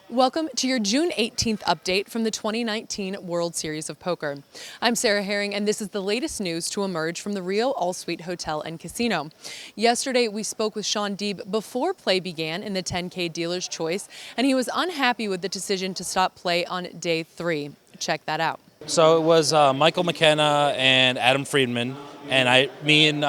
Welcome to your June 18th update from the 2019 World Series of Poker. I'm Sarah Herring, and this is the latest news to emerge from the Rio All-Suite Hotel and Casino. Yesterday, we spoke with Shaun Deeb before play began in the 10K Dealer's Choice, and he was unhappy with the decision to stop play on day 3. Check that out. So it was Michael McKenna and Adam Friedman, and me and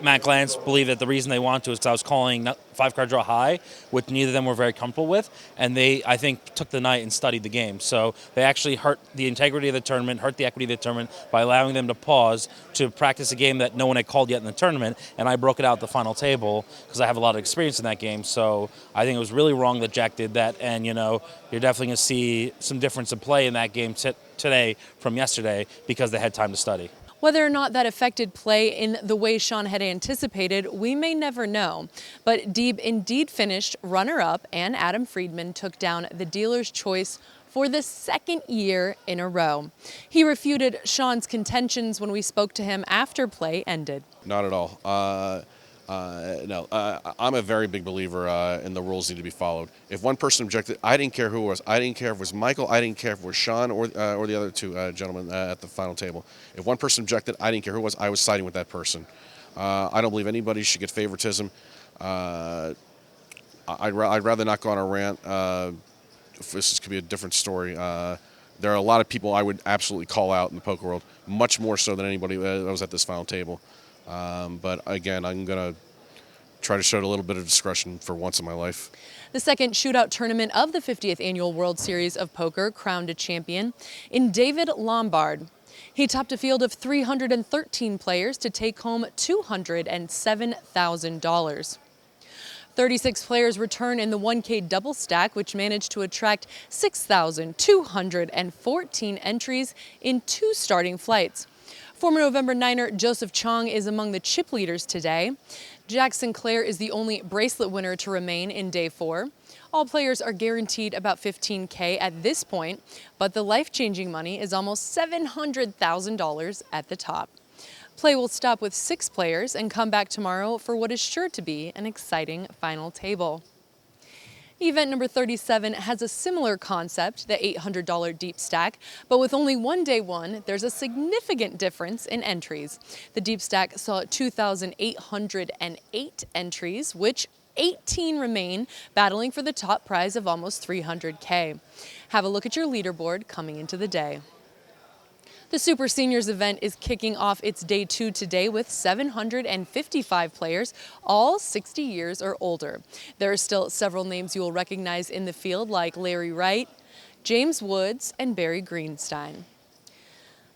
Matt Glantz believe that the reason they want to is because I was calling 5-card draw high, which neither of them were very comfortable with, and they, I think, took the night and studied the game. So they actually hurt the integrity of the tournament, hurt the equity of the tournament by allowing them to pause to practice a game that no one had called yet in the tournament, and I broke it out at the final table because I have a lot of experience in that game. So I think it was really wrong that Jack did that, and you're definitely going to see some difference in play in that game today from yesterday because they had time to study. Whether or not that affected play in the way Shaun had anticipated, we may never know. But Deeb indeed finished runner-up, and Adam Friedman took down the Dealer's Choice for the second year in a row. He refuted Shaun's contentions when we spoke to him after play ended. Not at all. No, I'm a very big believer in the rules need to be followed. If one person objected, I didn't care who it was. I didn't care if it was Michael. I didn't care if it was Shaun or the other two gentlemen at the final table. If one person objected, I didn't care who it was. I was siding with that person. I don't believe anybody should get favoritism. I'd rather not go on a rant. This could be a different story. There are a lot of people I would absolutely call out in the poker world, much more so than anybody that was at this final table. But again, I'm going to try to show a little bit of discretion for once in my life. The second shootout tournament of the 50th Annual World Series of Poker crowned a champion in David Lambard. He topped a field of 313 players to take home $207,000. 36 players return in the 1K double stack, which managed to attract 6,214 entries in 2 starting flights. Former November Niner Joseph Cheong is among the chip leaders today. Jack Sinclair is the only bracelet winner to remain in day 4. All players are guaranteed about $15K at this point, but the life-changing money is almost $700,000 at the top. Play will stop with 6 players and come back tomorrow for what is sure to be an exciting final table. Event number 37 has a similar concept, the $800 deep stack, but with only one day one, there's a significant difference in entries. The deep stack saw 2,808 entries, which 18 remain, battling for the top prize of almost $300K. Have a look at your leaderboard coming into the day. The Super Seniors event is kicking off its day 2 today with 755 players, all 60 years or older. There are still several names you will recognize in the field like Larry Wright, James Woods, and Barry Greenstein.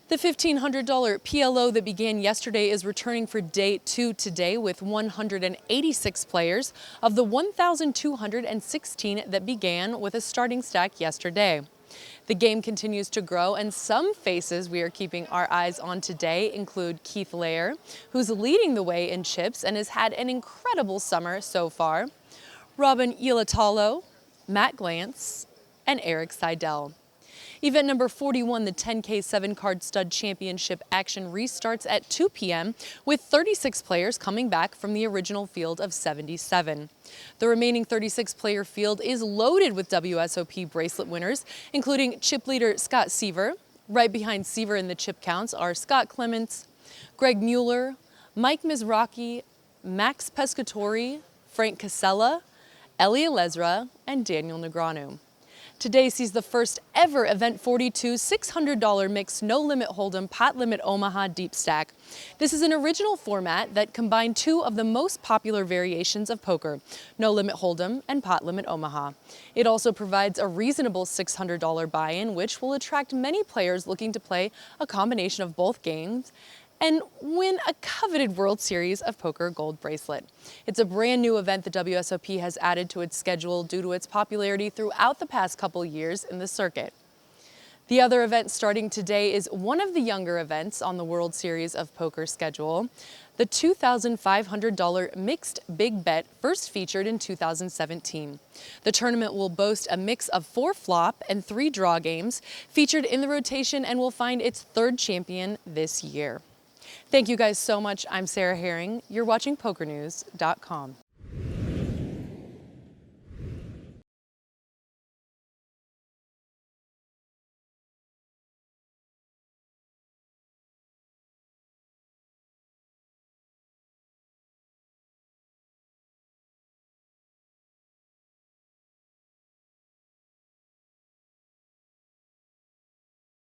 The $1,500 PLO that began yesterday is returning for day 2 today with 186 players of the 1,216 that began with a starting stack yesterday. The game continues to grow, and some faces we are keeping our eyes on today include Keith Lair, who's leading the way in chips and has had an incredible summer so far, Robin Ilatalo, Matt Glantz, and Eric Seidel. Event number 41, the 10K 7-card stud championship action restarts at 2 p.m. with 36 players coming back from the original field of 77. The remaining 36-player field is loaded with WSOP bracelet winners, including chip leader Scott Seaver. Right behind Seaver in the chip counts are Scott Clements, Greg Mueller, Mike Mizrachi, Max Pescatori, Frank Casella, Elia Lesra, and Daniel Negreanu. Today sees the first ever Event 42 $600 mixed no-limit hold'em pot limit Omaha deep stack. This is an original format that combined 2 of the most popular variations of poker, no-limit hold'em and pot limit Omaha. It also provides a reasonable $600 buy-in, which will attract many players looking to play a combination of both games and win a coveted World Series of Poker gold bracelet. It's a brand new event the WSOP has added to its schedule due to its popularity throughout the past couple years in the circuit. The other event starting today is one of the younger events on the World Series of Poker schedule, the $2,500 mixed big bet, first featured in 2017. The tournament will boast a mix of 4 flop and 3 draw games featured in the rotation and will find its 3rd champion this year. Thank you guys so much. I'm Sarah Herring. You're watching PokerNews.com.